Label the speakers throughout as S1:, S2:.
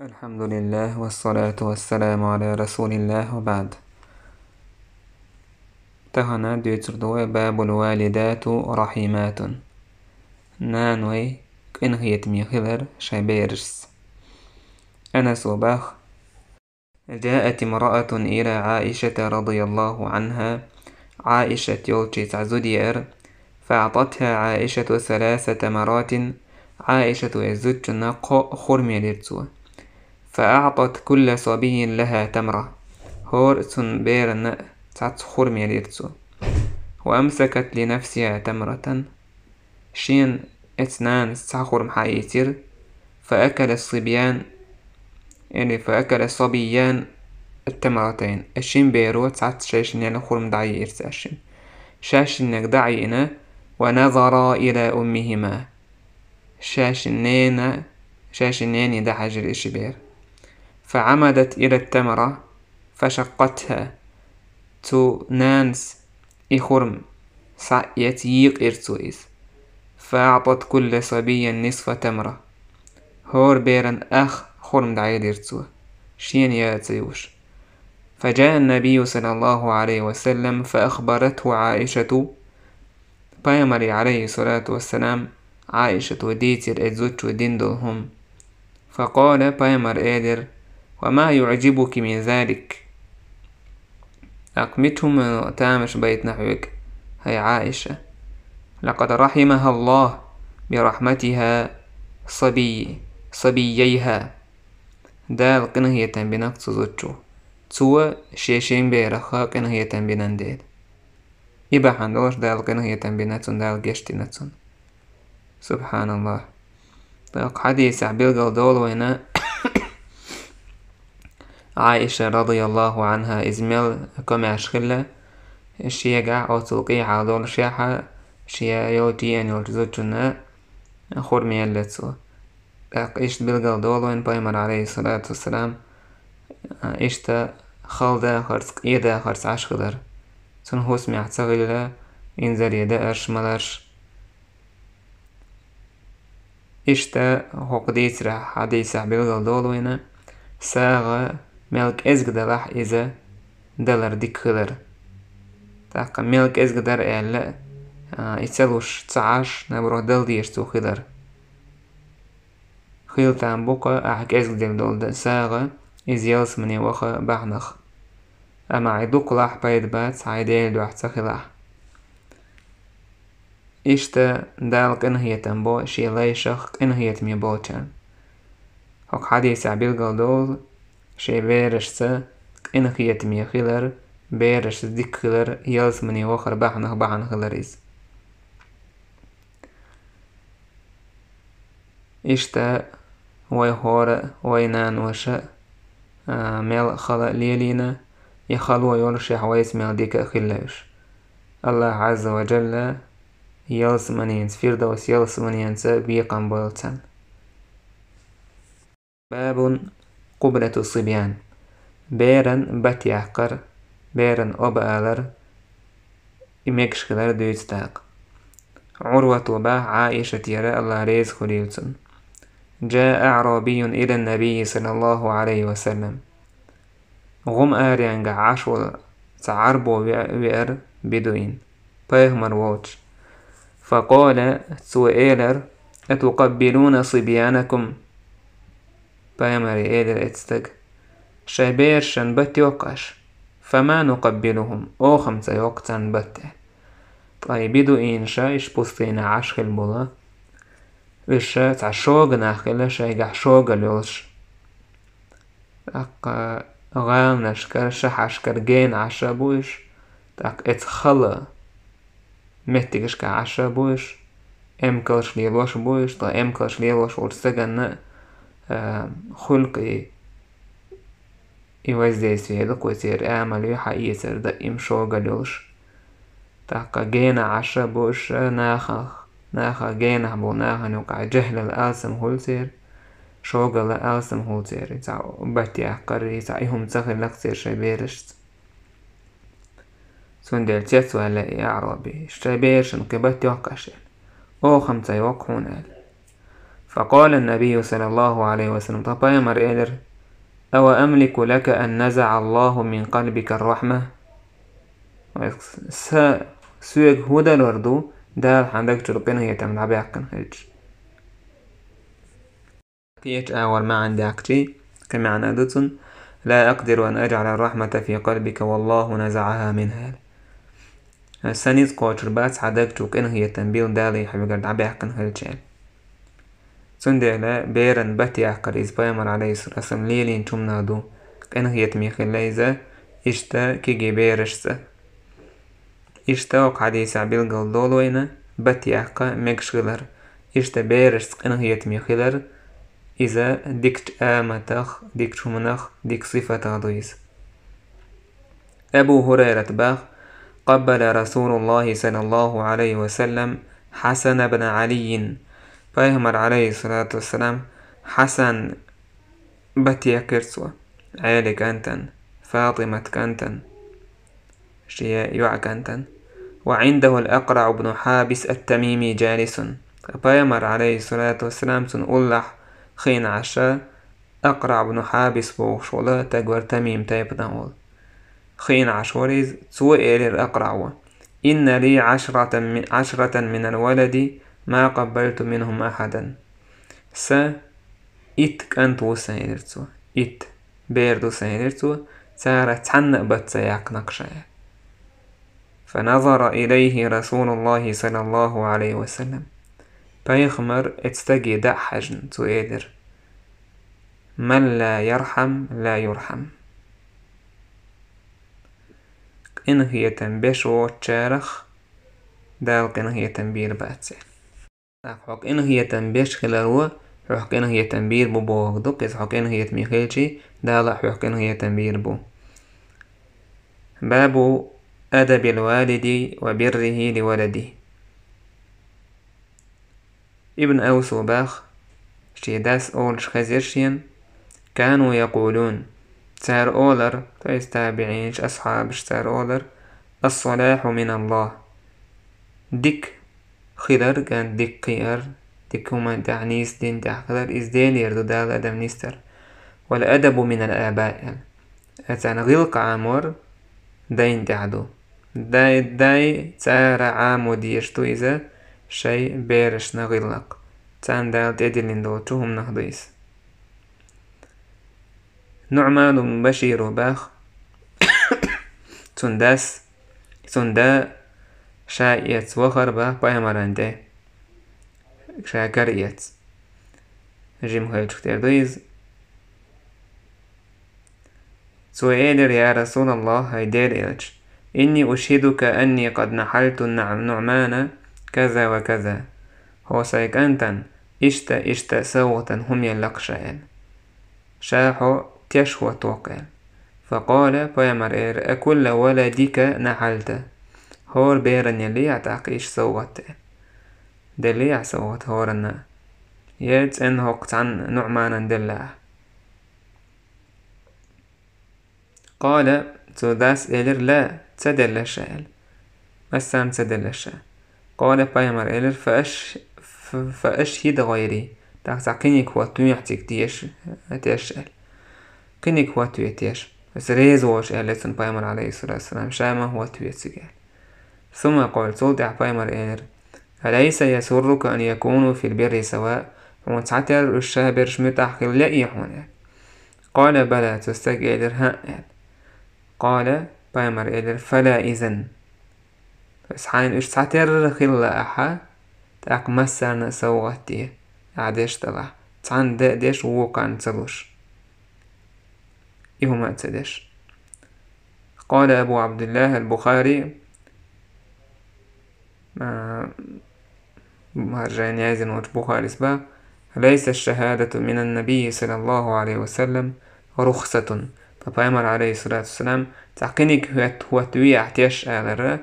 S1: الحمد لله والصلاة والسلام على رسول الله وبعد. تهنا ديتردو باب الوالدات رحيمات نانوي إنهيت ميخلر شبيرس أنس وباخ. جاءت امرأة إلى عائشة رضي الله عنها. عائشة يوتشي تعزدير فأعطتها عائشة 3 تمرات. عائشة يزدنا خرمي لرتوه فأعطت كل صبي لها تمرة هور سن بيرن تات خرمي لرتو وأمسكت لنفسها تمرة شين 2 خرم حايتر فأكل الصبيان فأكل الصبيان التمرتين الشين بيرو تات شاشن يعني خرم دعي إرساشن شاشنك دعينا ونظرا إلى أمهما شاشنين دحج الإشبير فعمدت إلى التمرة فشقتها تو نانس إخرم يتيق إرتويز فأعطت كل صبي نصف تمرة هور بيرن أخ خرم دعيد إرتوه شين ياتيوش. فجاء النبي صلى الله عليه وسلم فأخبرته عائشة بايمري عليه الصلاة والسلام عائشة وديتر أزوج وديندهم فقال بايمر إيدر وما يعجبك من ذلك أقمتهم تامش بيت نحوك هي عائشة لقد رحمها الله برحمتها صبييها دال قنهية بنقص زوجو تو شيشين بيرخا قنهية بننديل إبا حندوش دال قنهية بناتون دال جشتي ناتون سبحان الله. طيق حديث عبيل دول وينا عائشة رضي الله عنها إزميل كما أشخلة الشيقع أو تلقيع دول شيحة شيا يوتي أن يلتزوجنا خرمي اللتسو إشت بلغل دول وين بايمر عليه الصلاة والسلام إشت خالدا خرس إيدا خرس عشخدر تنهوس معتغلة إنزل يدأش ملش إشت هقديت رح حديث بلغل دول وين ساغ ملك إزغدلح إذا دلر ديك خلر تاقا ملك إزغدر إعلا إتسلوش 19 نبروه دل ديشتو خلر خيلتان بوكا أحك إزغدل دول ساغ إز يلس مني وخا بحنخ أما عيدوك لح بايد بات عيديل دو احتخلح إشتا دالك إنهية بو شي ليشخ إنهية ميبوتان هك حديث عبيل دول شي بيرشتا إنهية ميخلر بيرش ديك خلر يلس مني وخر بحن خلريز إشتا ويهور وينان وشا ميل خلا ليلينا يخلو يورشي حويس ميل ديك خلاش الله عز وجل يلس منينس فيردوس يلس منينس بيقن بولتان. باب قبلة الصبيان بيرن باتيحقر بيرن أبالر إميكشكلر دويتستاق عروة با عائشة يرى الله ريز خليلتن. جاء أعرابي إلى النبي صلى الله عليه وسلم غم آريان عشو تعربو وير بدوين بايهمر ووتش فقال سوئيلر أتقبلون صبيانكم بايمر إيلر اتستق شابير شنبت يوقش فما نقبلهم أو 5 يوقتان بته طيب بدوين شايش بوستين عشخل بولا وش تعشوق ناخل شايقح شوق اليوش أق غام نشكر شحشكر جين عشا بوش تاق اتخلا متقش كعشا بوش امكلش ليلوش بوش طا امكلش ليلوش ورسقن خلقي يوزيس في هذا كويسير اعمل يحييسر دائم شوق اليوش تاق جين عشا بوش ناخا جينه بو ناخا نوقع جهل الألسم هولسير شوغل الألسم هولسير يتاع باتي أحقر يتاعيهم تخل لكسير شبيرشت سندل تيتو هلا أعرابي شبيرشن كبات يوقعشين أو 5 يوقعون فقال النبي صلى الله عليه وسلم تبايمر إلر أو أملك لك أن نزع الله من قلبك الرحمة سويق هودا الوردو دال حندك تلقينه يتم لعبيقن هيج كيش أول ما عندي أكتي كما عن دوتن لا أقدر أن أجعل الرحمة في قلبك والله نزعها منها السنيز قوتر بات حدك تلقينه يتم بيل دالي حبيقر لعبيقن هيج سندلا بيرن باتي أحقر إزبايمر عليه الصلاة والسلام ليلين تمنادو كأنه يتميخ الليزة إشتا كيجي بيرشسة إشتا وقعدي سعبيل قلدولوينة باتي أحقا مكشغلر إشتا بيرشس كأنه يتميخلر إذا ديكت آمتخ ديكت شمنخ ديك صفة ضيز أبو هريرة باخ قبل رسول الله صلى الله عليه وسلم حسن بن علي بايهمر عليه الصلاة والسلام حسن باتيا كرسوا عيالي كانتن فاطمة كانتن شيا يوع كانتن وعنده الأقرع بن حابس التميمي جالس بايهمر عليه الصلاة والسلام سنقولح خين عشاء أقرع بن حابس بوشولا تقور تميم تايب نقول خين عشوريز سوئل الأقرع إن لي عشرة من الولد ما قبلت منهم أحدا إت كانتو سيرتو إت بيردو سيرتو سارة تحنق بتسياق نقشة فنظر إليه رسول الله صلى الله عليه وسلم بيخمر اتستجي دع حجن تؤيدر من لا يرحم لا يرحم إن هي تنبشو تشارخ دالق إن هي تنبير باتسي حق إن هي تنبيش خلالوا حق إن هي تنبير بو وقدق إذ حق إن هي تميخيلشي دالق حق إن هي تنبير بو باب أدب الوالد وبره لولده ابن أوس وباخ شيداس أول شخزيرشين كانوا يقولون سار أولر تايستابعينش أصحاب سار أولر الصلاح من الله ديك خلر كان ديك قير ديك هما دعنيس دين دعخلر إزدين يردو دال أدم نستر والأدب من الآباء أتان غلق عامور دين دعدو داي تسار عامو ديشتو إذا شي بيرش نغلق تان دال تدلين دوتوهم نهضيس نعمان بن بشير وباخ تندا شايت وخر باخ بايمرانده شاكريت جيم خيل تختار دويز سؤال يا رسول الله هيدير إلج إني أشهدك أني قد نحلت النعمان كذا وكذا هو سايك أنتن إشتا سوغتا هم يلقشان شاحو تشوى توقع فقال بايمر إير أكل ولدك نحلت هور بيرن يلي يعتاقيش سوغت دلي يعسوغت هورنا يدس إن هقت عن نعمانا دلاه قال توداس إلر لا تدل الشائل مسام تدل الشائل قال بايمر إلر فأشهد غيري تاكتا كينيك هو تيحتك تيش تيشال كينيك هو تيش بس ريزوش إلتن بايمر عليه الصلاة والسلام شاما هو تيسجال ثم قال تودع بايمر إلر أليس يسرك أن يكونوا في البر سواء ومتعتر الشابر شمتح لأي هنا قال بلى تستجيل ها قال بايمر إلر فلا إذن بس حين اشتعتر خلا أحا تاق مسرنا سوغتي عدش طلع تعن ديش ووقع تلوش إهما تدش قال أبو عبد الله البخاري مهرجان يازن وجبوها الإسباع ليس الشهادة من النبي صلى الله عليه وسلم رخصة فبايمر عليه الصلاة والسلام تعقينيك هو توي احتياش على الرأ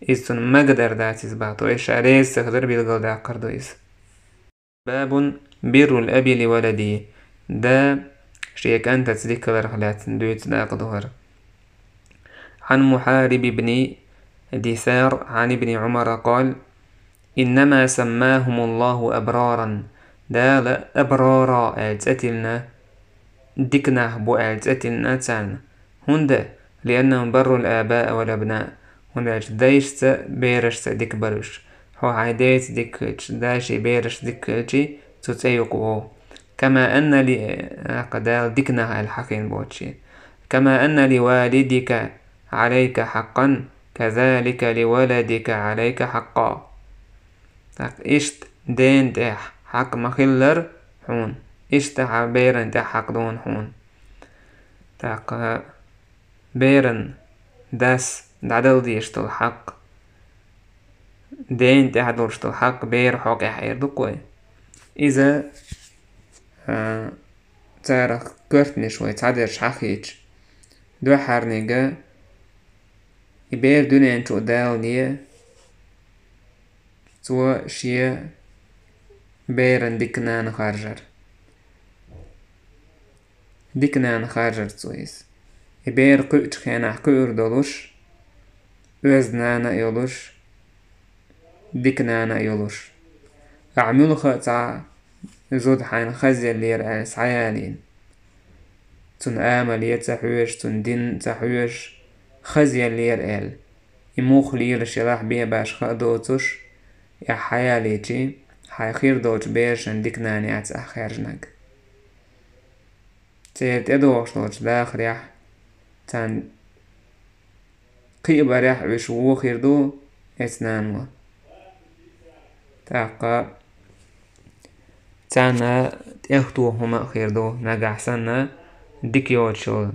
S1: إذن مقدر دات إسباعتو إيش عليه استخدر بالقول دا قردويس باب بر الأب لولدي دا شيك أنت تذكر خلات دويت دا قدوهر عن محارب بن دثار عن ابن عمر قال إنما سماهم الله أبرارا دال أبرارا ألتأتلنا دكنا بو ألتأتلنا تسالنا هند لأنهم بروا الآباء والأبناء هند دايشت بيرشت ديك برش هو عيديت ديك داشي بيرش ديك تتيقو كما أن قدال ديكنا الحقين بوتشي كما أن لوالدك عليك حقا كذلك لولدك عليك حقا إشت دين تح حق مخلر حون إشت بيرن تح حق دون حون تاق بيرن داس دعدل ديشتو الحق دين تح دورشتو الحق بير حق يحير دقوي إذا تارخ كرتني شوي تعدرش حقيج دو حرنيجا يبير دونين تو دال نيه تو شيا بيرن ديكنان خارجر تويس يبير قوت خينا قور دولوش وزنانا يولوش ديكنانا يولوش أعملو خطا زود حين خزي اللي سعيالين تن آمل يتحوش تن دين تحوش خزي اللي يموخ لير شراح بيه باش خدوتوش يا حياليتي حي خير دوت بيرشن ديكناني عتس أخيرجنك تيرت ادوش دوت داخل يح تان قيبا ريح وشو خير دو اسنانوا تاقا تانا تأختو هما خير دو نقع سنة ديكيوت شو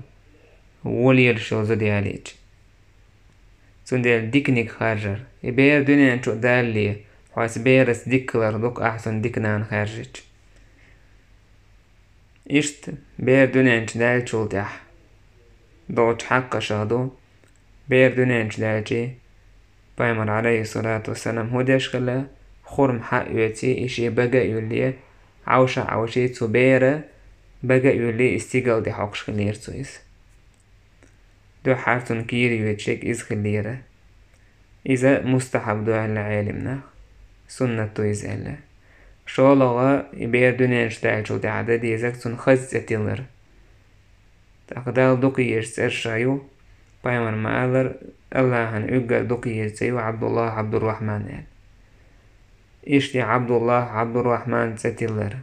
S1: ولير شو زدياليج سندل ديكنيك خارجر يبير دونين شو دالي حواس بيرس ديكلر دوك أحسن ديكنان خارجج إشت بير دونين دال شو تح دوت حق شادو بير دونين دالجي بايمر عليه الصلاة والسلام هودش خلا خورم حق يوتي إشي بقى يولي عوشي تو بيرة بقى يولي استيقال دي حقش خلير تويس دو حارتون كيري يوتشيك إز خليرة إذا مستحب دو على عالمنا سنة تويز ألا شالغا يبير دونين شتاعل شو دي عدد يزاك تون خز اتلر تقدال دوكي يرسر شايو بايمر مالر الله هن اقل دوكي يرسيو عبد الله عبد الرحمن إشتي عبد الله عبد الرحمن تتلر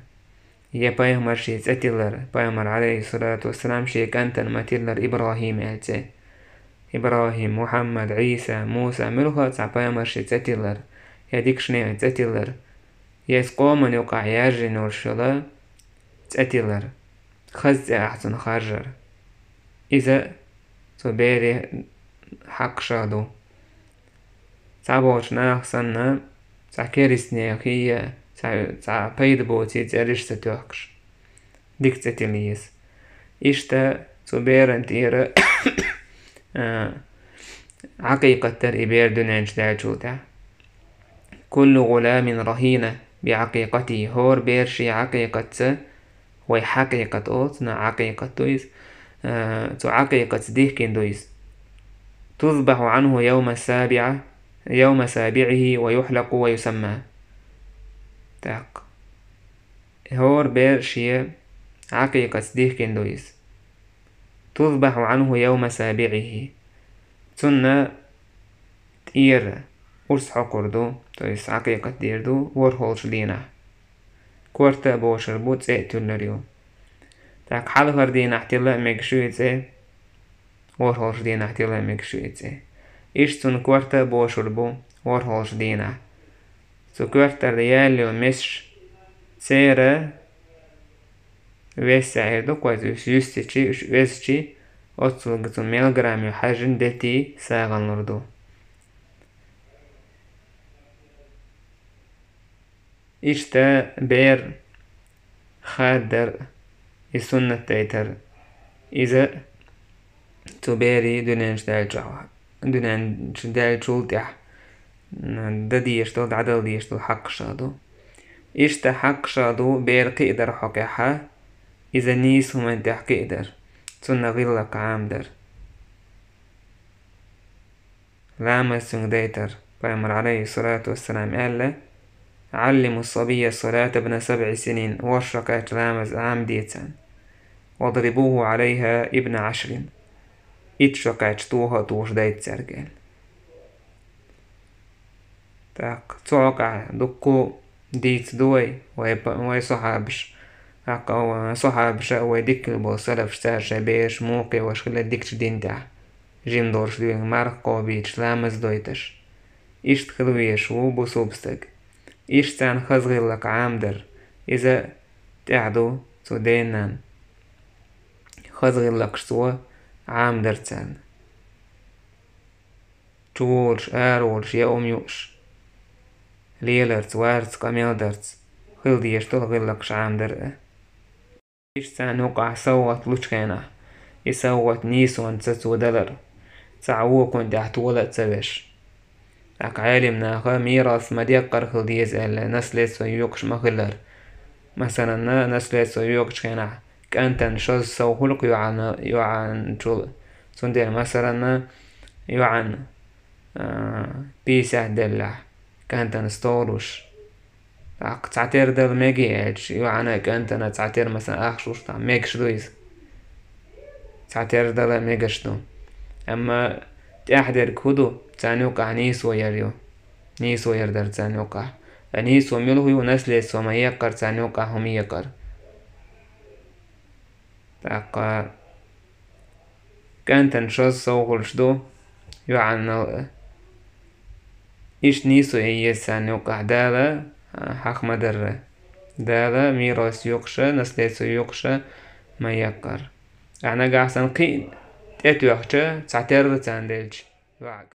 S1: يا بايمر شي تتلر بايمر عليه الصلاة والسلام شي كانتن ماتلر إبراهيم ألتي إبراهيم محمد عيسى موسى ملوها تع بايمر شي تتلر يديك شنيع تتلر يسقومن يقع يارجي نورشلا تتلر خز أحسن خارجر إذا تبيري حق شادو تعبوش ناخسنا تعكيرس نيخية تع بيد بوتي تعريش ستوحكش ديك تتليس إشتا تبير انتيرا عقيقة ترئبير دونينش داجوتا كل غلام رهينة بعقيقته هور بيرشي عقيقة وي حقيقة اوتنا عقيقة دويس تو عقيقة ديكين دويس تذبح عنه يوم سابعه ويحلق ويسمى تاق هور بيرشي عقيقة ديكين دويس تذبح عنه يوم سابعه تنا تير ورس حقردو تويس عقيقة ديردو ورهولش لينا كورتا بوشر بوت سيئتولريو تاك حالغر دينا احتلا ميكشويتسي ورهولش دينا احتلا ميكشويتسي إشتون كورتا بوشر بو ورهولش دينا سو كورتا ريالي ومش سيرا ويسعيدو كويس يستيشي ويسشي أتصلقتو ميلغرام يحجن دتي ساغن لردو إشتا بير خادر السنة تيتر إذا تبيري دونينش دال جولتح دديشتو دعدل ديشتو حق شادو إشتا حق شادو بير قيدر حقيحة إذا نيس هم انتح قيدر سنة غلق عامدر لامس ديتر بايمر عليه الصلاة والسلام قال علموا الصبي الصلاة ابن 7 سنين وشركات رامز عام ديتان واضربوه عليها ابن 10 اتشكات توها توش دايت سرقال تاك توقع دكو ديت دوي وي صحابش أو صحابش ويدك بوصلف ساش بيش موقع وشكل ديكش دين تاع جيم دورش دوين مارك قوبيش لامز دويتش إشت خلويش وبوصوبستك إشتان خزغلك عامدر إذا تعدو تودينان خزغلك شتوى عامدر تان تولش آرولش يا أميوش ليلرت وارت قميلدرت خلديش تلغلكش عامدر إشتان وقع صوت لوشكينا يصوت نيسون تسو دلر تعوكون تحت ولا تسويش أك عالمنا خا ميراث مديقر خلديز ال نسلت سيوكش مخلر مثلا نسلت سيوكش كينا كأنتن شوز سو خلق يعان جول سندير مثلا يعان بيسه دلع كأنتن ستولوش أك تعتير دل ميجيج يعان كأنتن تعتير مثلا أخشوش تا ميجش دويز تعتير دل ميجش دو أما تحضر كودو تانوكا نيسو يريو نيسو يردر تانوكا نيسو ملهو نسل سوما يقر تانوكا هم يقر تاقا كانت نشوز سوغلش دو يوعن إيش نيسو إيس تانوكا دالا حق مدر دالا ميراس يقشا نسل يقشا ما يقر أنا قاعسان قين تأتو يقشا تعتر تاندلج